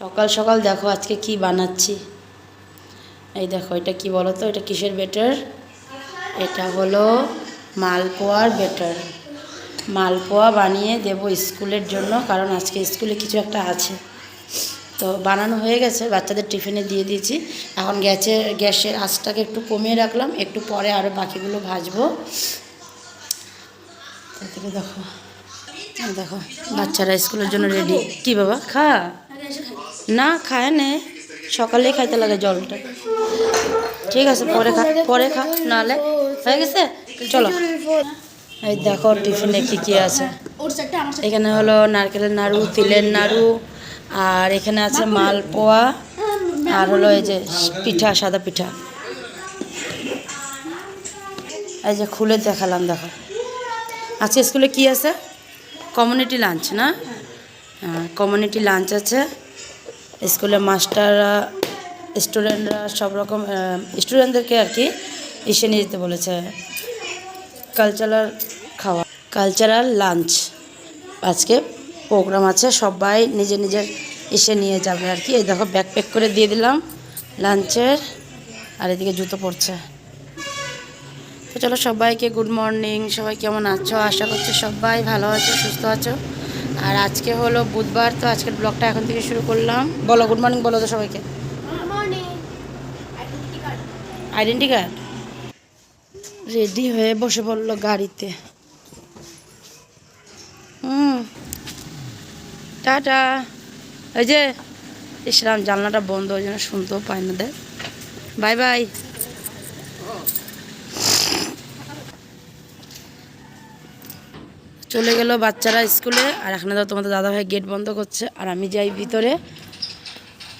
সকাল সকাল দেখো আজকে কি বানাচ্ছি। এই দেখো, এটা কি বলো তো, এটা কিসের বেটার? এটা হলো মালপোয়ার বেটার। মালপোয়া বানিয়ে দেব স্কুলের জন্য, কারণ আজকে স্কুলে কিছু একটা আছে। তো বানানো হয়ে গেছে, বাচ্চাদের টিফিনে দিয়ে দিয়েছি। এখন গ্যাসের আঁচটাকে একটু কমিয়ে রাখলাম, একটু পরে আরও বাকিগুলো ভাজবো। তারপরে দেখো দেখো বাচ্চারা স্কুলের জন্য রেডি। কি বাবা, খা না, খায় নে, সকালেই খাইতে লাগে জলটা। ঠিক আছে, পরে খা, নাহলে হয়ে গেছে। চলো, এই দেখো টিফিনে কি কি আছে। এখানে হলো নারকেলের নাড়ু, তিলের নাড়ু, আর এখানে আছে মালপোয়া, আর হলো এই যে পিঠা, সাদা পিঠা। এই যে খুলে দেখালাম, দেখো আজকে স্কুলে কি আছে। কমিউনিটি লাঞ্চ না? হ্যাঁ, কমিউনিটি লাঞ্চ আছে। স্কুলে মাস্টাররা, স্টুডেন্টরা, সব রকম স্টুডেন্টদেরকে আর কি এসে নিয়ে যেতে বলেছে। কালচারাল লাঞ্চ আজকে প্রোগ্রাম আছে, সবাই নিজের নিজের এসে নিয়ে যাবে আর কি। এই দেখো ব্যাগ প্যাক করে দিয়ে দিলাম লাঞ্চের, আর এদিকে জুতো পড়ছে। তো চলো, সবাইকে গুড মর্নিং। সবাই কেমন আছো? আশা করছি সবাই ভালো আছো, সুস্থ আছো। আর আজকে হলো বুধবার, তো আজকের ব্লগটা এখন থেকে শুরু করলাম। বলো গুড মর্নিং, বলো তো সবাইকে। আইডেন্টি কার্ড রেডি হয়ে বসে পড়লো গাড়িতে। টাটা। ওই যে ইসলাম, জানলাটা বন্ধ, ওই জন্য শুনতেও পায় না। দেখ, বাই বাই। চলে গেল বাচ্চারা স্কুলে, আর এখানে তো তোমাদের দাদাভাই গেট বন্ধ করছে, আর আমি যাই ভিতরে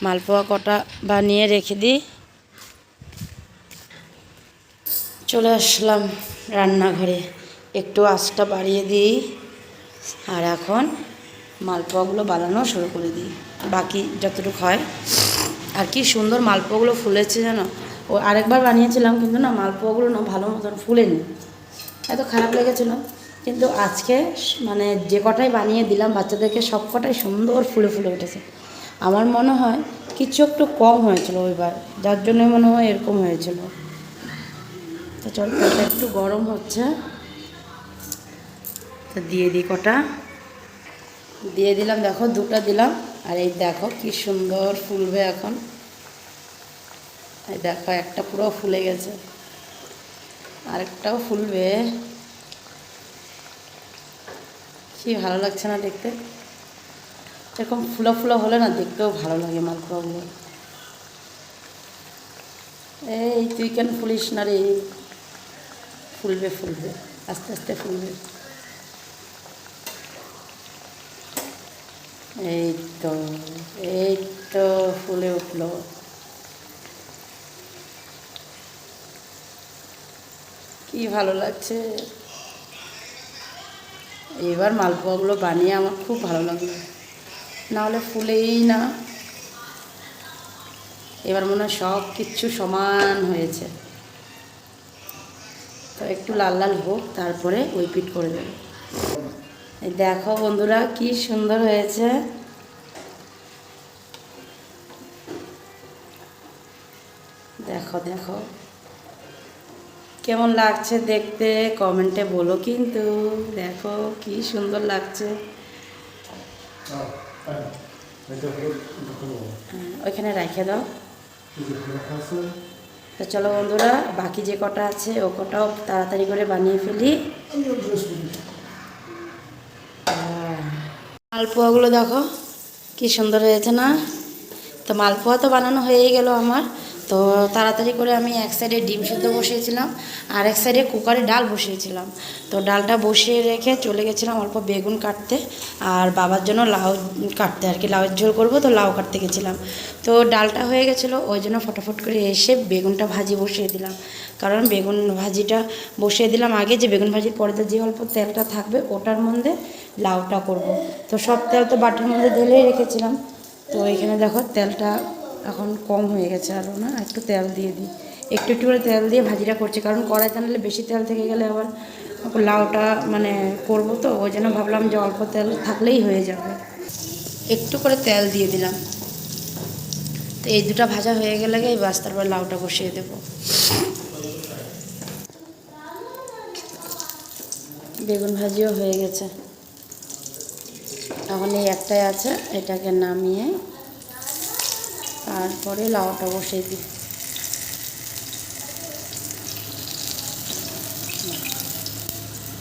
মালপোয়া কটা বানিয়ে রেখে দিই। চলে আসলাম রান্নাঘরে, একটু আঁচটা বাড়িয়ে দিই, আর এখন মালপোয়াগুলো বানানো শুরু করে দিই, বাকি যতটুকু হয়। আর কি সুন্দর মালপোয়াগুলো ফুলেছে জানো। ও আরেকবার বানিয়েছিলাম, কিন্তু না মালপোয়াগুলো না ভালো মতন ফুলেনি, এত খারাপ লেগেছিলো। কিন্তু আজকে মানে যে কটাই বানিয়ে দিলাম বাচ্চাদেরকে, সব কটাই সুন্দর ফুলে ফুলে উঠেছে। আমার মনে হয় কিছু একটু কম হয়েছিল ওইবার, যার জন্য মনে হয় এরকম হয়েছিল। তো চল, তেলটা একটু গরম হচ্ছে, তো দিয়ে দিই কটা। দিয়ে দিলাম, দেখো দুটো দিলাম, আর এই দেখো কি সুন্দর ফুলবে এখন। এই দেখো একটা পুরো ফুলে গেছে, আরেকটাও ফুলবে। কি ভালো লাগছে না দেখতে? এরকম ফুলো ফুলো হলে না দেখতেও ভালো লাগে মালপোয়াগুলো। এই তুই কেন ফুলিস না রে? ফুলবে ফুলবে, আস্তে আস্তে ফুলবে। এই তো, এই তো ফুলে উঠলো। কি ভালো লাগছে। এবার মালপোয়াগুলো বানিয়ে আমার খুব ভালো লাগলো, নাহলে ফুলেই না। এবার মনে হয় সব কিছু সমান হয়েছে। তো একটু লাল লাল হোক, তারপরে ওই পিঠ করে দেবে। এই দেখো বন্ধুরা, কি সুন্দর হয়েছে। দেখো দেখো কেমন লাগছে দেখতে, কমেন্টে বলো কিন্তু। দেখো কি সুন্দর লাগছে। ওইখানে রেখে দাও। তো চলো বন্ধুরা, বাকি যে কটা আছে ও কটাও তাড়াতাড়ি করে বানিয়ে ফেলি। মালপোয়াগুলো দেখো কি সুন্দর হয়েছে না? তো মালপোয়া তো বানানো হয়েই গেল আমার। তো তাড়াতাড়ি করে আমি এক সাইডে ডিম সিদ্ধ বসিয়েছিলাম, আর এক সাইডে কুকারে ডাল বসিয়েছিলাম। তো ডালটা বসিয়ে রেখে চলে গেছিলাম অল্প বেগুন কাটতে, আর বাবার জন্য লাউ কাটতে আর কি, লাউয়ের ঝোল করবো, তো লাউ কাটতে গেছিলাম। তো ডালটা হয়ে গেছিলো, ওই জন্য ফটাফট করে এসে বেগুনটা ভাজি বসিয়ে দিলাম। কারণ বেগুন ভাজিটা বসিয়ে দিলাম আগে, যে বেগুন ভাজির পরে যে অল্প তেলটা থাকবে ওটার মধ্যে লাউটা করব। তো সব তেল তো বাটির মধ্যে ঢেলেই রেখেছিলাম। তো এখানে দেখো তেলটা এখন কম হয়ে গেছে, আরও না একটু তেল দিয়ে দিই। একটু একটু করে তেল দিয়ে ভাজিটা করছি, কারণ কড়াইতে আনলে বেশি তেল থেকে গেলে আবার লাউটা মানে করবো, তো ওই জন্য ভাবলাম যে অল্প তেল থাকলেই হয়ে যাবে। একটু করে তেল দিয়ে দিলাম। তো এই দুটো ভাজা হয়ে গেলে বাস তারপর লাউটা বসিয়ে দেবো। বেগুন ভাজিও হয়ে গেছে, এখন এই একটাই আছে, এটাকে নামিয়ে তারপরে লাউটা বসিয়ে দিই।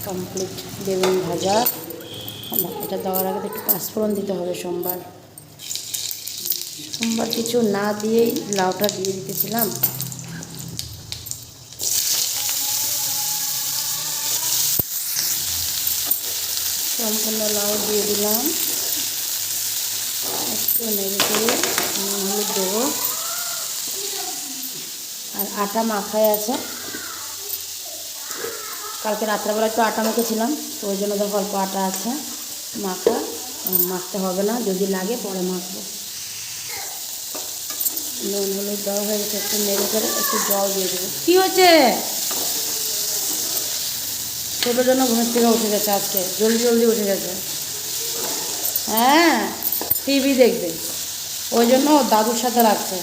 কমপ্লিট বেগুন ভাজা। এটা দেওয়ার আগে একটু পাঁচফোড়ন দিতে হবে। সোমবার কিছু না দিয়েই লাউটা দিয়ে দিতেছিলাম। সম্পূর্ণ লাউ দিয়ে দিলাম, একটু নেড়ে করে নুন হলুদ দেবো। আর আটা মাখায় আছে, কালকে রাত্রেবেলা একটু আটা মেখেছিলাম, তো ওই জন্য দেখো অল্প আটা আছে মাখতে হবে না, যদি লাগে পরে মাখবো। নুন হলুদ দেওয়া হয়ে গেছে, একটু নেড়ে করে একটু জল দিয়ে দেবো। কী হচ্ছে? ছোটোর জন্য ঘুমের থেকে উঠে গেছে, আজকে জলদি উঠে গেছে। হ্যাঁ, টিভি দেখবে, ওই জন্য ওর দাদুর সাথে রাখছে।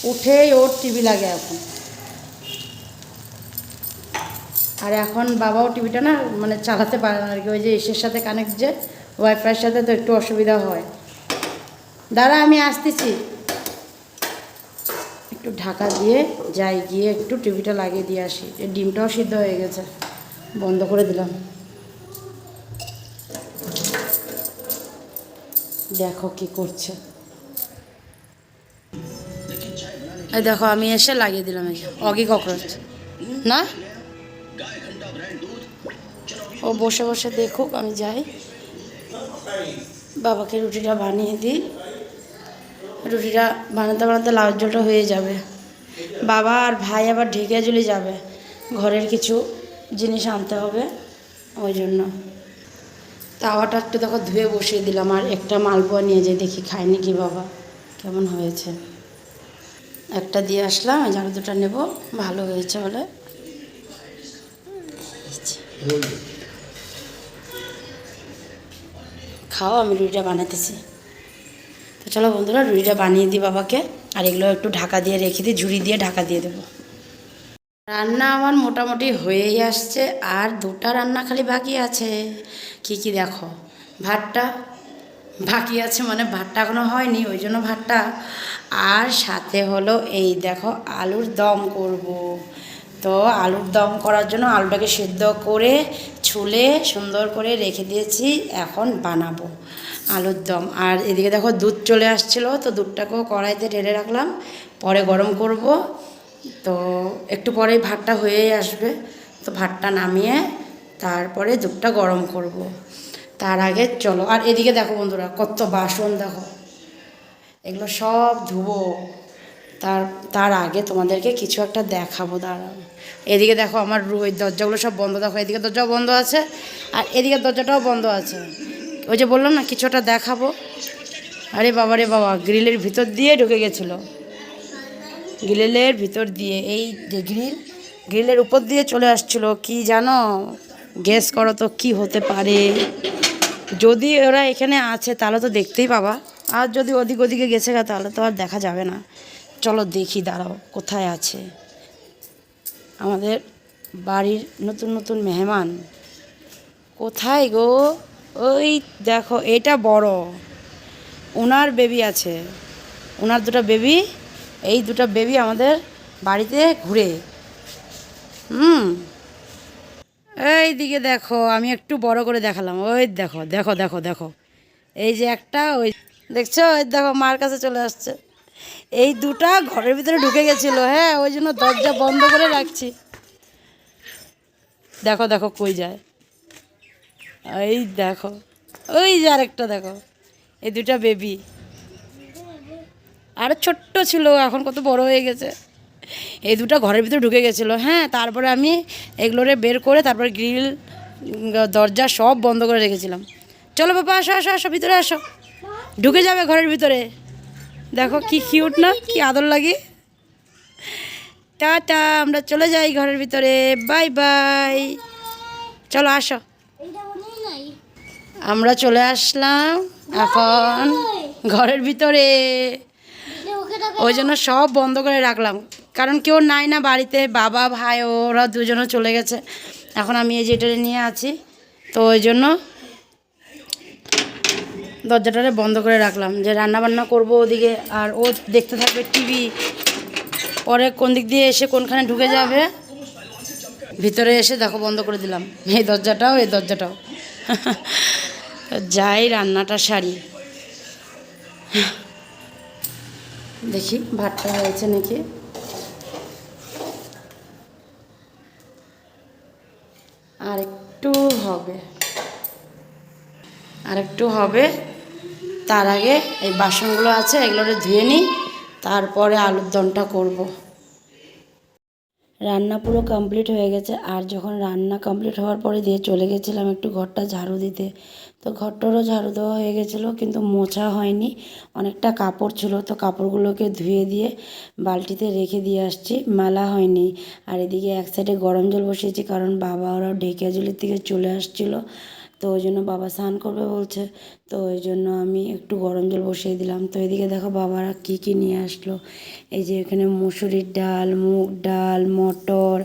উঠেই ওর টিভি লাগে এখন। আর এখন বাবাও টিভিটা না মানে চালাতে পারে না আর কি, ওই যে এসের সাথে কানেক্ট, যে ওয়াইফাইয়ের সাথে, তো একটু অসুবিধা হয়। দাঁড়া আমি আসতেছি, একটু ঢাকা দিয়ে যাই, গিয়ে একটু টিভিটা লাগিয়ে দিয়ে আসি। এই ডিমটাও সিদ্ধ হয়ে গেছে, বন্ধ করে দিলাম। দেখো কি করছে, এই দেখো আমি এসে লাগিয়ে দিলাম। এই অগি ককরোচ না, ও বসে বসে দেখুক, আমি যাই বাবাকে রুটিটা বানিয়ে দিই। রুটিটা বানাতে লাউর ঝোলটা হয়ে যাবে। বাবা আর ভাই আবার ঢেকিয়াজুলি যাবে, ঘরের কিছু জিনিস আনতে হবে, ওই জন্য। তাওয়াটা একটু দেখো ধুয়ে বসিয়ে দিলাম। আর একটা মালপোয়া নিয়ে যাই, দেখি খায়নি কি বাবা, কেমন হয়েছে। একটা দিয়ে আসলাম, এই ঝাড়ু দুটা নেব, ভালো হয়েছে বলে। খাও, আমি রুটিটা বানাতেছি। তো চলো বন্ধুরা, রুটিটা বানিয়ে দিই বাবাকে, আর এগুলো একটু ঢাকা দিয়ে রেখে দিই, ঝুড়ি দিয়ে ঢাকা দিয়ে দেবো। রান্না আমার মোটামুটি হয়েই আসছে, আর দুটা রান্না খালি বাকি আছে। কি দেখো, ভাতটা বাকি আছে, মানে ভাতটা এখনও হয়নি, ওই জন্য ভাতটা। আর সাথে হলো এই দেখো আলুর দম করব। তো আলুর দম করার জন্য আলুটাকে সিদ্ধ করে ছুলে সুন্দর করে রেখে দিয়েছি, এখন বানাবো আলুর দম। আর এদিকে দেখো দুধ চলে আসছিলো, তো দুধটাকেও কড়াইতে ঢেলে রাখলাম, পরে গরম করব। তো একটু পরেই ভাতটা হয়েই আসবে, তো ভাতটা নামিয়ে তারপরে দুধটা গরম করব। তার আগে চলো, আর এদিকে দেখো বন্ধুরা কত বাসন দেখো, এগুলো সব ধুবো। তার আগে তোমাদেরকে কিছু একটা দেখাবো, দাঁড়াও। এদিকে দেখো আমার ওই দরজাগুলো সব বন্ধ, দেখো এদিকে দরজাও বন্ধ আছে, আর এদিকে দরজাটাও বন্ধ আছে। ওই যে বললাম না কিছু একটা দেখাবো। আরে বাবা রে বাবা, গ্রিলের ভিতর দিয়ে ঢুকে গেছিলো, গ্রিলের ভিতর দিয়ে, এই যে গ্রিলের উপর দিয়ে চলে আসছিলো। কি জানো, গেস করো তো কি হতে পারে। যদি ওরা এখানে আছে তাহলে তো দেখতেই পাবা, আর যদি ওদিকে গেছে তাহলে তো আর দেখা যাবে না। চলো দেখি, দাঁড়াও কোথায় আছে আমাদের বাড়ির নতুন মেহমান। কোথায় গো? ওই দেখো, এটা বড়, ওনার বেবি আছে, ওনার দুটো বেবি, এই দুটো বেবি আমাদের বাড়িতে ঘুরে। এই দিকে দেখো, আমি একটু বড় করে দেখালাম, ওই দেখো দেখো দেখো দেখো, এই যে একটা, ওই দেখছো, ওই দেখো মার কাছে চলে আসছে। এই দুটা ঘরের ভিতরে ঢুকে গেছিলো, হ্যাঁ, ওই জন্য দরজা বন্ধ করে রাখছি। দেখো দেখো কই যায়, এই দেখো, ওই যে আরেকটা দেখো, এই দুটা বেবি। আরও ছোট্ট ছিল, এখন কত বড় হয়ে গেছে। এই দুটো ঘরের ভিতরে ঢুকে গেছিলো, হ্যাঁ, তারপরে আমি এগুলোরে বের করে তারপরে গ্রিল দরজা সব বন্ধ করে রেখেছিলাম। চলো বাবা, আসো আসো আসো, ভিতরে আসো, ঢুকে যাবে ঘরের ভিতরে। দেখো কি কিউট না, কি আদর লাগে। টাটা, আমরা চলে যাই ঘরের ভিতরে, বাই বাই। চলো আসো, আমরা চলে আসলাম এখন। ঘরের ভিতরে। ওই জন্য সব বন্ধ করে রাখলাম, কারণ কেউ নাই না বাড়িতে, বাবা ভাই ওরা দুজনও চলে গেছে। এখন আমি এই যেটা নিয়ে আছি, তো ওই জন্য দরজাটারে বন্ধ করে রাখলাম, যে রান্না বান্না করবো ওদিকে, আর ও দেখতে থাকবে টিভি। পরে কোন দিক দিয়ে এসে কোনখানে ঢুকে যাবে। ভিতরে এসে দেখো বন্ধ করে দিলাম, এই দরজাটাও এই দরজাটাও। যাই রান্নাটা সারি, দেখি ভাতটা হয়েছে নাকি। আর একটু হবে, আর একটু হবে। তার আগে এই বাসনগুলো আছে এগুলোরে ধুয়ে নিই, তারপরে আলুর দমটা করব। রান্না পুরো কমপ্লিট হয়ে গেছে, আর যখন রান্না কমপ্লিট হওয়ার পরে দিয়ে চলে গেছিলাম একটু ঘরটা ঝাড়ু দিতে। তো ঘরটারও ঝাড়ু দেওয়া হয়ে গেছিলো, কিন্তু মোছা হয়নি, অনেকটা কাপড় ছিল। তো কাপড়গুলোকে ধুয়ে দিয়ে বালতিতে রেখে দিয়ে আসছি, মেলা হয়নি। আর এদিকে এক সাইডে গরম জল বসিয়েছি, কারণ বাবা ওরাও ঢেকিয়াজুলির থেকে চলে আসছিলো, তো ওই জন্য বাবা স্নান করবে বলছে। তো ওই জন্য আমি একটু গরম জল বসিয়ে দিলাম। তো এদিকে দেখো বাবারা কি কি নিয়ে আসলো। এই যে এখানে মুসুরির ডাল, মুগ ডাল, মটর,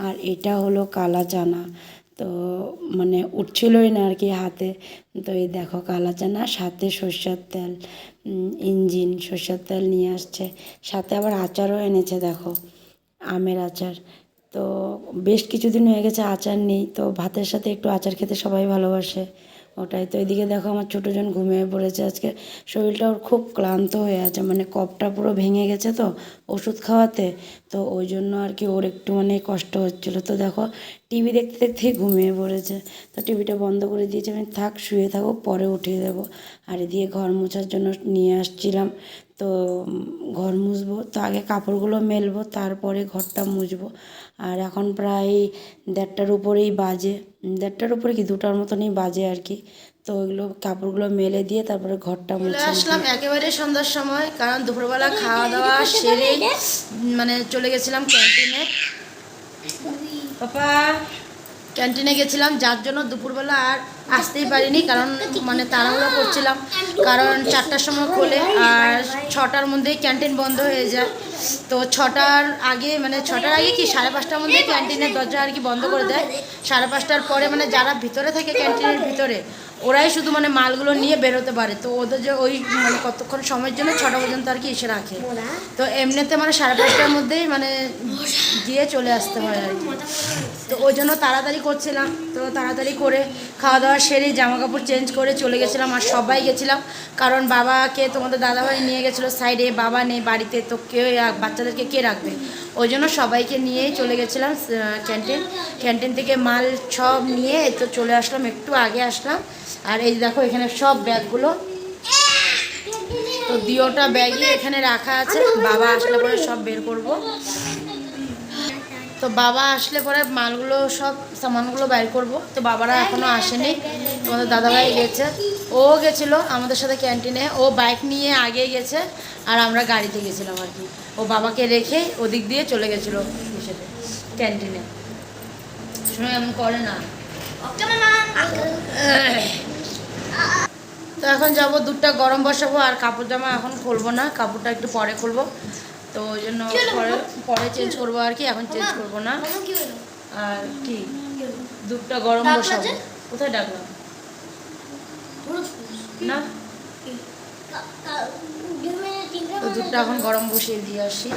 আর এটা হলো কালা চানা। তো মানে উঠছিলই না আর কি হাতে। তো এই দেখো কালা চানা, সাথে সর্ষের তেল, ইঞ্জিন সর্ষের তেল নিয়ে আসছে। সাথে আবার আচারও এনেছে, দেখো আমের আচার। তো বেশ কিছুদিন হয়ে গেছে আচার নেই, তো ভাতের সাথে একটু আচার খেতে সবাই ভালোবাসে, ওটাই। তো এদিকে দেখো আমার ছোটোজন ঘুমিয়ে পড়েছে। আজকে শরীরটা ওর খুব ক্লান্ত হয়ে আছে, মানে কফটা পুরো ভেঙে গেছে তো ওষুধ খাওয়াতে। তো ওই জন্য আর কি ওর একটু মানে কষ্ট হচ্ছিলো। তো দেখো টিভি দেখতে দেখতেই ঘুমিয়ে পড়েছে। তো টিভিটা বন্ধ করে দিয়েছে, আমি থাক শুয়ে থাকো, পরে উঠিয়ে দেবো। আর এদিকে ঘর মোছার জন্য নিয়ে আসছিলাম। তো ঘর মুছবো, তো আগে কাপড়গুলো মেলবো, তারপরে ঘরটা মুছবো। আর এখন প্রায় 1:30টার উপরেই বাজে, 1:30টার উপরে কি 2টার মতনই বাজে আর কি। তো ওইগুলো কাপড়গুলো মেলে দিয়ে তারপরে ঘরটা মুছে আসলাম একেবারে সন্ধ্যার সময়, কারণ দুপুরবেলা খাওয়া দাওয়া সেরে মানে চলে গেছিলাম ক্যান্টিনে। পাপা ক্যান্টিনে গেছিলাম, যার জন্য দুপুরবেলা আর আসতেই পারিনি, কারণ মানে তাড়াহুড়ো করছিলাম, কারণ 4টার সময় খোলে আর 6টার মধ্যেই ক্যান্টিন বন্ধ হয়ে যায়। তো 6টার আগে মানে 6টার আগে কি 5:30টার মধ্যে ক্যান্টিনের দরজা আর কি বন্ধ করে দেয়। 5:30টার পরে মানে যারা ভিতরে থাকে ক্যান্টিনের ভিতরে, ওরাই শুধু মানে মালগুলো নিয়ে বেরোতে পারে। তো ওদের যে ওই মানে কতক্ষণ সময়ের জন্য 6টা পর্যন্ত আর কি এসে রাখে। তো এমনিতে মানে 5:30টার মধ্যেই মানে গিয়ে চলে আসতে হয় আর কি। তো ওই জন্য তাড়াতাড়ি করছিলাম, তো তাড়াতাড়ি করে খাওয়া দাওয়া সেরে জামা কাপড় চেঞ্জ করে চলে গেছিলাম। আর সবাই গেছিলাম, কারণ বাবাকে তোমাদের দাদাভাই নিয়ে গেছিলো সাইডে, বাবা নেই বাড়িতে, তো কেউ বাচ্চাদেরকে কে রাখবে। ওই জন্য সবাইকে নিয়েই চলে গেছিলাম ক্যান্টিন থেকে মাল সব নিয়ে তো চলে আসলাম, একটু আগে আসলাম। আর এই দেখো এখানে সব ব্যাগগুলো, তো 2টা ব্যাগই এখানে রাখা আছে, বাবা আসলে পরে সব বের করব। তো বাবা আসলে পরে মালগুলো সব সামানগুলো বের করব। তো বাবারা এখনও আসেনি, তোমাদের দাদাভাই গেছে, ও গেছিলো আমাদের সাথে ক্যান্টিনে, ও বাইক নিয়ে আগে গেছে আর আমরা গাড়িতে গেছিলাম আর কি। ও বাবাকে রেখে ওদিক দিয়ে চলে গেছিলো হিসেবে ক্যান্টিনে। শুনে এমন করে না। তো এখন যাবো, দুধটা গরম বসাবো, আর কাপড় জামা এখন খুলবো না, কাপড়টা একটু পরে খুলবো। তো ওই জন্য পরে চেঞ্জ করবো আর কি, এখন চেঞ্জ করবো না। আর কি দুধটা গরম বসাবো। কোথায় ডাকলাম না, তো দুধটা এখন গরম বসিয়ে দিয়ে আসি।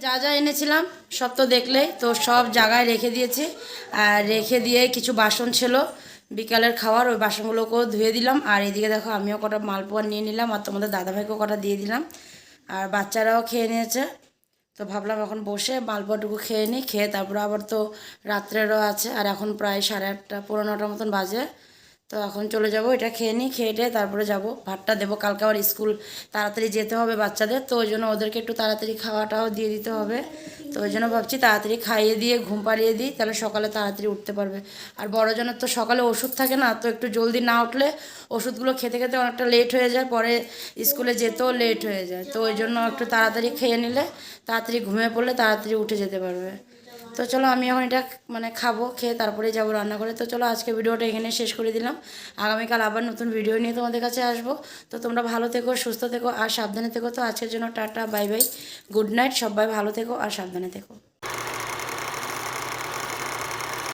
যা যা এনেছিলাম সব তো দেখলেই, তো সব জায়গায় রেখে দিয়েছি। আর রেখে দিয়ে কিছু বাসন ছিল বিকালের খাওয়ার, ওই বাসনগুলোকেও ধুয়ে দিলাম। আর এদিকে দেখো আমিও কটা মালপোয়া নিয়ে নিলাম, আর তোমাদের দাদাভাইকেও কটা দিয়ে দিলাম, আর বাচ্চারাও খেয়ে নিয়েছে। তো ভাবলাম এখন বসে মালপোয়াটুকু খেয়ে নিই, খেয়ে তারপরে আবার তো রাত্রেরও আছে, আর এখন প্রায় 8:30 পৌনে 9টার মতন বাজে। তো এখন চলে যাব, এটা খেয়ে নিই, খেয়ে টেয়ে তারপরে যাব, ভাতটা দেবো। কালকে আবার স্কুল তাড়াতাড়ি যেতে হবে বাচ্চাদের, তো ওই জন্য ওদেরকে একটু তাড়াতাড়ি খাওয়াটাও দিয়ে দিতে হবে। তো ওই জন্য ভাবছি তাড়াতাড়ি খাইয়ে দিয়ে ঘুম পাড়িয়ে দিই, তাহলে সকালে তাড়াতাড়ি উঠতে পারবে। আর বড়জনের তো সকালে ওষুধ থাকে না, তো একটু জলদি না উঠলে ওষুধগুলো খেতে খেতে অনেকটা লেট হয়ে যায়, পরে স্কুলে যেতেও লেট হয়ে যায়। তো ওই জন্য একটু তাড়াতাড়ি খেয়ে নিলে তাড়াতাড়ি ঘুমিয়ে পড়লে তাড়াতাড়ি উঠে যেতে পারবে। তো চলো আমি এখন এটা খাবো, খেয়ে তারপরে যাবো রান্না করে। তো চলো আজকে ভিডিওটা এখানে শেষ করে দিলাম। আগামীকাল আবার নতুন ভিডিও নিয়ে তোমাদের কাছে আসবো। তো তোমরা ভালো থেকো, সুস্থ থেকো আর সাবধানে থেকো। তো আজকের জন্য tata, bye bye, good night. সবাই ভালো থেকো আর সাবধানে থেকো।